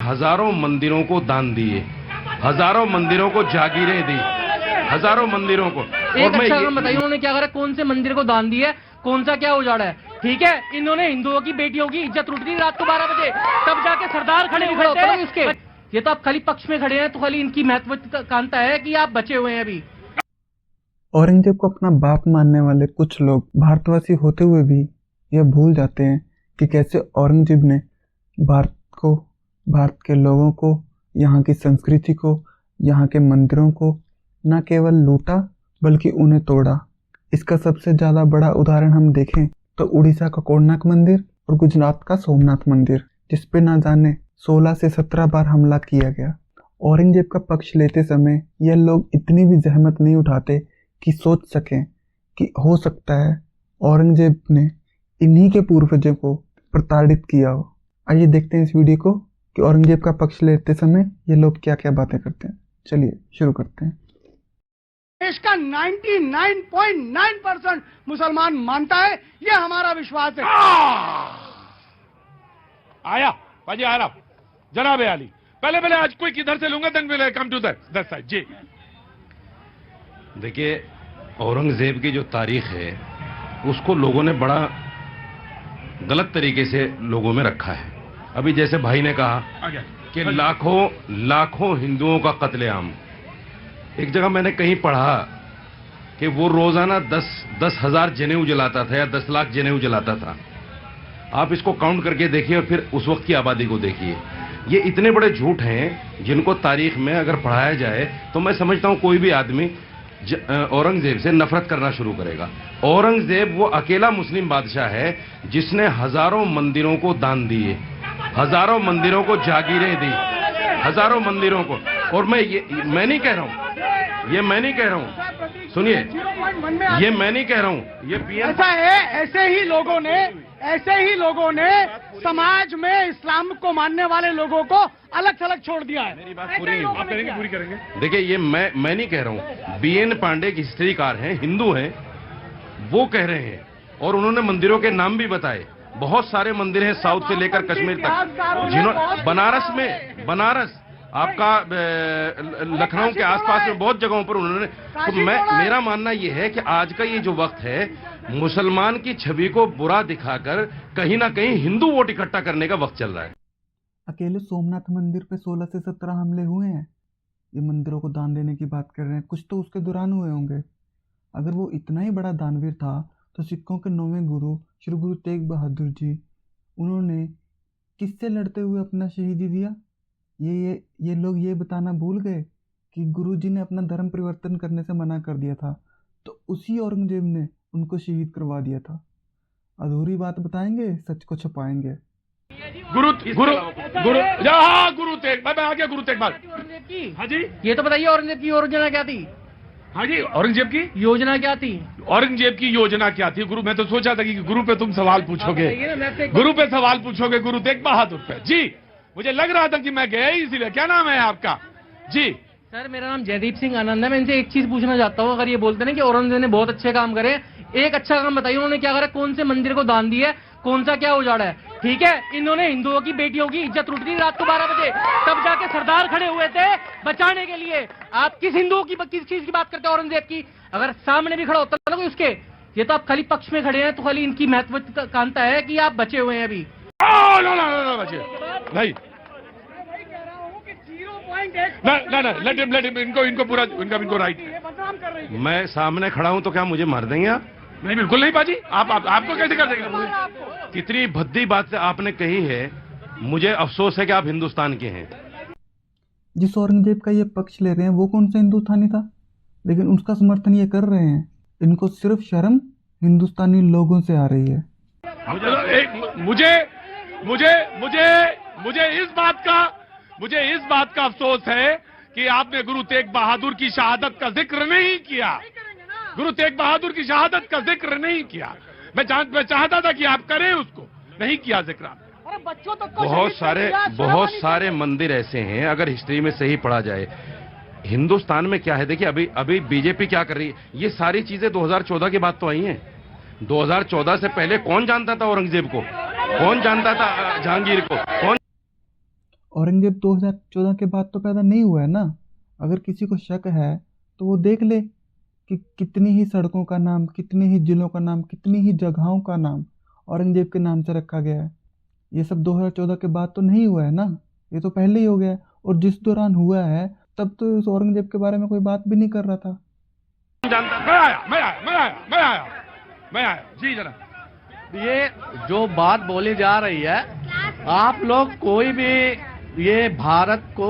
हजारों मंदिरों को दान दिए, हजारों मंदिरों को जागीरें दी, हजारों मंदिरों को। एक अच्छा काम बताइए, उन्होंने क्या करा? कौन से मंदिर को दान दिया है? कौन सा क्या उजाड़ा है? ठीक है, इन्होंने हिंदुओं की बेटियों की इज्जत लूट दी रात को 12 बजे, तब जाके सरदार खड़े हुए थे उसके। ये तो आप खाली पक्ष में खड़े हैं, तो खाली इनकी महत्वाकांक्षा है कि आप बचे हुए हैं अभी। औरंगजेब को अपना बाप मानने वाले कुछ लोग भारतवासी होते हुए भी यह भूल जाते हैं कि कैसे औरंगजेब ने भारत के लोगों को, यहाँ की संस्कृति को, यहाँ के मंदिरों को न केवल लूटा बल्कि उन्हें तोड़ा। इसका सबसे ज़्यादा बड़ा उदाहरण हम देखें तो उड़ीसा का कोणार्क मंदिर और गुजरात का सोमनाथ मंदिर, जिस पे ना जाने 16 से 17 बार हमला किया गया। औरंगजेब का पक्ष लेते समय यह लोग इतनी भी जहमत नहीं उठाते कि सोच सकें कि हो सकता है औरंगजेब ने इन्हीं के पूर्वजों को प्रताड़ित किया हो। आइए देखते हैं इस वीडियो को कि औरंगजेब का पक्ष लेते समय ये लोग क्या क्या बातें करते हैं। चलिए शुरू करते हैं। देश का 99.9% मुसलमान मानता है, यह हमारा विश्वास है। आया भाजी, आ रहा जनाब आली। पहले आज कोई किधर से लूंगा, then will come to that side जी। देखिए, औरंगजेब की जो तारीख है उसको लोगों ने बड़ा गलत तरीके से लोगों में रखा है। अभी जैसे भाई ने कहा कि लाखों हिंदुओं का कत्लेआम। एक जगह मैंने कहीं पढ़ा कि वो रोजाना 10,000 जनेऊ जलाता था या 10 लाख जनेऊ जलाता था। आप इसको काउंट करके देखिए और फिर उस वक्त की आबादी को देखिए। ये इतने बड़े झूठ हैं जिनको तारीख में अगर पढ़ाया जाए तो मैं समझता हूं कोई भी आदमी औरंगजेब से नफरत करना शुरू करेगा। औरंगजेब वो अकेला मुस्लिम बादशाह है जिसने हजारों मंदिरों को दान दिए, हजारों मंदिरों को जागीरें दी, हजारों मंदिरों को। और मैं नहीं कह रहा हूं, ये मैं नहीं कह रहा हूं, सुनिए, ये मैं नहीं कह रहा हूं, ये पीएम ऐसा है। ऐसे ही लोगों ने समाज में इस्लाम को मानने वाले लोगों को अलग थलग छोड़ दिया है। मेरी बात पूरी आप करेंगे, पूरी करेंगे। देखिए, ये मैं नहीं कह रहा हूं, बीएन पांडे की हिस्ट्रीकार हैं, हिंदू हैं, वो कह रहे हैं। और उन्होंने मंदिरों के नाम भी बताए। बहुत सारे मंदिर हैं साउथ से लेकर कश्मीर तक, जिन्होंने बनारस आपका लखनऊ के आसपास में बहुत जगहों पर उन्होंने। तो मेरा मानना यह है कि आज का ये जो वक्त है, मुसलमान की छवि को बुरा दिखाकर कहीं ना कहीं हिंदू वोट इकट्ठा करने का वक्त चल रहा है। अकेले सोमनाथ मंदिर पे 16 से 17 हमले हुए हैं। ये मंदिरों को दान देने की बात कर रहे हैं, कुछ तो उसके दौरान हुए होंगे। अगर वो इतना ही बड़ा दानवीर था तो सिखों के 9वें गुरु श्री गुरु तेग बहादुर जी, उन्होंने किससे लड़ते हुए अपना शहीदी दिया? ये लोग ये बताना भूल गए कि गुरुजी ने अपना धर्म परिवर्तन करने से मना कर दिया था, तो उसी औरंगजेब ने उनको शहीद करवा दिया था। अधूरी बात बताएंगे, सच को छुपाएंगे। गुरु तेग, मैं आ गया। गुरु तेग बहादुर, हाँ जी। ये तो बताइए औरंगजेब की योजना क्या थी? हाँ जी, औरंगजेब की योजना क्या थी? औरंगजेब की योजना क्या थी? गुरु, मैं तो सोचा था कि गुरु पे तुम सवाल पूछोगे, गुरु पे सवाल पूछोगे, गुरु तेग बहादुर पे। जी, मुझे लग रहा था कि मैं गया ही इसीलिए। क्या नाम है आपका? जी सर, मेरा नाम जयदीप सिंह आनंद है। मैं इनसे एक चीज पूछना चाहता हूँ। अगर ये बोलते हैं कि औरंगजेब ने बहुत अच्छे काम करे, एक अच्छा काम बताइए उन्होंने क्या करा? कौन से मंदिर को दान दिया है? कौन सा क्या उजाड़ा है? ठीक है, इन्होंने हिंदुओं की बेटियों की इज्जत लूट दी रात को 12 बजे, तब जाके सरदार खड़े हुए थे बचाने के लिए। आप किस हिंदुओं की, किस चीज की बात करते हैं? औरंगजेब की। अगर सामने भी खड़ा होता ना कोई उसके, ये तो आप खाली पक्ष में खड़े हैं, तो खाली इनकी महत्वाकांक्षा है कि आप बचे हुए हैं अभी। नहीं, इनको पूरा इनको राइट है। मैं सामने खड़ा हूं तो क्या मुझे मार देंगे आप? नहीं, बिल्कुल नहीं बाजी। आपको कैसे कर देंगे? कितनी भद्दी बात आपने कही है। मुझे अफसोस है कि आप हिंदुस्तान के हैं। जिस औरंगजेब का ये पक्ष ले रहे हैं वो कौन सा हिंदुस्तानी था, लेकिन उसका समर्थन ये कर रहे हैं। इनको सिर्फ शर्म हिंदुस्तानी लोगों से आ रही है। मुझे इस बात का अफसोस है कि आपने गुरु तेग बहादुर की शहादत का जिक्र नहीं किया। गुरु तेग बहादुर की शहादत का जिक्र नहीं किया। मैं चाहता था कि आप करें, उसको नहीं किया जिक्र। बहुत सारे मंदिर ऐसे हैं, अगर हिस्ट्री में सही पढ़ा जाए। हिंदुस्तान में क्या है, देखिए अभी बीजेपी क्या कर रही है। ये सारी चीजें 2014 की बात तो आई हैं। 2014 से पहले कौन जानता था औरंगजेब को? कौन जानता था जहांगीर को? कौन? औरंगजेब 2014 के बाद तो पैदा नहीं हुआ है ना। अगर किसी को शक है तो वो देख ले कि कितनी ही सड़कों का नाम, कितनी ही जिलों का नाम, कितनी ही जगहों का नाम औरंगजेब के नाम से रखा गया है। ये सब 2014 के बाद तो नहीं हुआ है ना, ये तो पहले ही हो गया है। और जिस दौरान हुआ है तब तो उस औरंगजेब के बारे में कोई बात भी नहीं कर रहा था। मैं आया जी जनाब। ये जो बात बोली जा रही है, आप लोग कोई भी ये भारत को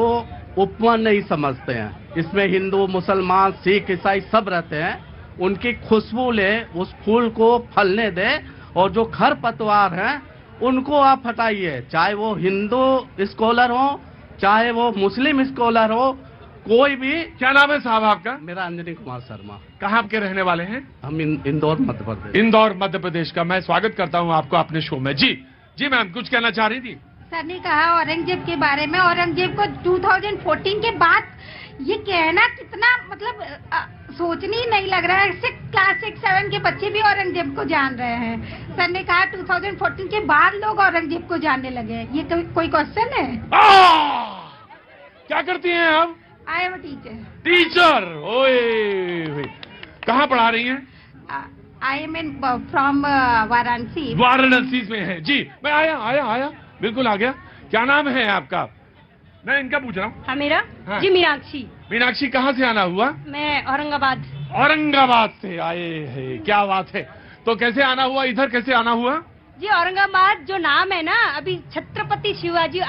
उपवन नहीं समझते हैं। इसमें हिंदू, मुसलमान, सिख, ईसाई सब रहते हैं। उनकी खुशबू ले, उस फूल को फलने दे, और जो खरपतवार हैं उनको आप हटाइए। चाहे वो हिंदू स्कॉलर हो, चाहे वो मुस्लिम स्कॉलर हो, कोई भी। क्या नाम है साहब आपका? मेरा अंजनी कुमार शर्मा। कहाँ आपके रहने वाले हैं? हम इंदौर मध्य प्रदेश। इंदौर मध्य प्रदेश का। मैं स्वागत करता हूँ आपको अपने शो में। जी जी मैम, कुछ कहना चाह रही थी? सर ने कहा औरंगजेब के बारे में, औरंगजेब को 2014 के बाद ये कहना कितना मतलब सोचने ही नहीं लग रहा है। क्लास 6-7 के बच्चे भी औरंगजेब को जान रहे हैं। सर ने कहा 2014 के बाद लोग औरंगजेब को जानने लगे। ये कोई क्वेश्चन है? क्या करती हैं आप? I am teacher. टीचर? ओए, कहाँ पढ़ा रही हैं? I am in from Varanasi. Varanasi में है जी। मैं आया बिल्कुल आ गया। क्या नाम है आपका? मैं इनका पूछ रहा हूँ। हाँ मेरा? हाँ। जी मीनाक्षी। मीनाक्षी कहाँ से आना हुआ? मैं औरंगाबाद। औरंगाबाद से आए हैं, क्या बात है। तो कैसे आना हुआ, इधर कैसे आना हुआ? जी औरंगाबाद जो नाम है ना, अभी छत्रपति शिवाजी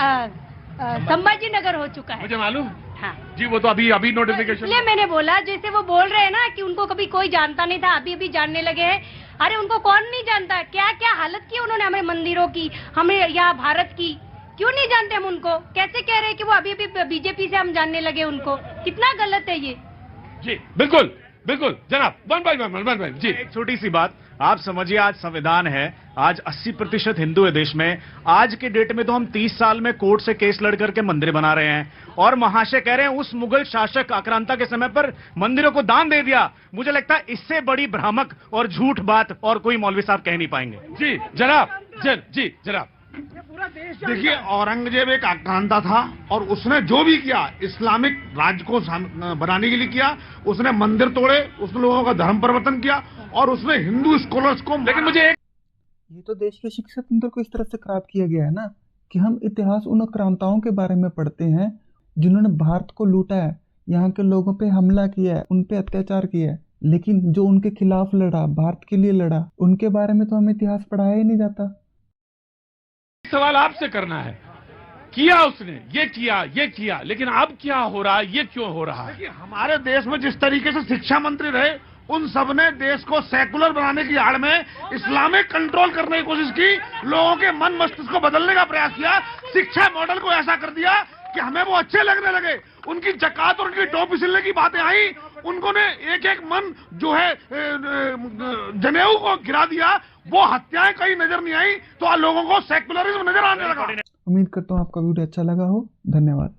संभाजी नगर हो चुका है। मुझे मालूम। हाँ जी, वो तो अभी नोटिफिकेशन। इसलिए मैंने बोला, जैसे वो बोल रहे हैं ना कि उनको कभी कोई जानता नहीं था, अभी जानने लगे हैं। अरे उनको कौन नहीं जानता? क्या क्या हालत की उन्होंने हमें मंदिरों की, हमें यहाँ भारत की। क्यों नहीं जानते हम उनको? कैसे कह रहे हैं कि वो अभी बीजेपी से हम जानने लगे उनको? कितना गलत है ये। जी बिल्कुल बिल्कुल जनाब। वन भाई जी। एक छोटी सी बात, आप समझिए, आज संविधान है, आज 80% हिंदू है देश में। आज के डेट में तो हम 30 साल में कोर्ट से केस लड़ करके मंदिर बना रहे हैं, और महाशय कह रहे हैं उस मुगल शासक आक्रांता के समय पर मंदिरों को दान दे दिया। मुझे लगता है इससे बड़ी भ्रामक और झूठ बात और कोई मौलवी साहब कह नहीं पाएंगे। जी जनाब। जी जनाब। देखिए, औरंगजेब एक आक्रांता था, और उसने जो भी किया इस्लामिक राज्य को बनाने के लिए किया। उसने मंदिर तोड़े, उसने लोगों का धर्म परिवर्तन किया, और उसने हिंदू स्कॉलर्स को। लेकिन मुझे ये तो देश के शिक्षा तंत्र को इस तरह से खराब किया गया है ना कि हम इतिहास उन आक्रांताओं के बारे में पढ़ते हैं जिन्होंने भारत को लूटा है, यहाँ के लोगों पे हमला किया है, उन पे अत्याचार किया है। लेकिन जो उनके खिलाफ लड़ा, भारत के लिए लड़ा, उनके बारे में तो हमें इतिहास पढ़ाया ही नहीं जाता। सवाल आपसे करना है, किया उसने, ये किया, लेकिन अब क्या हो रहा है, ये क्यों हो रहा है? देखिए, हमारे देश में जिस तरीके से शिक्षा मंत्री रहे, उन सब ने देश को सेकुलर बनाने की आड़ में इस्लामिक कंट्रोल करने की कोशिश की, लोगों के मन मस्तिष्क को बदलने का प्रयास किया, शिक्षा मॉडल को ऐसा कर दिया कि हमें वो अच्छे लगने लगे। उनकी जकात और उनकी टोपी सिलने की बातें आई, उनको ने एक मन जो है जनेऊ को गिरा दिया। वो हत्याएं कहीं नजर नहीं आई, तो लोगों को सेकुलरिज्म नजर आने लगा। उम्मीद करता हूँ आपका वीडियो अच्छा लगा हो। धन्यवाद।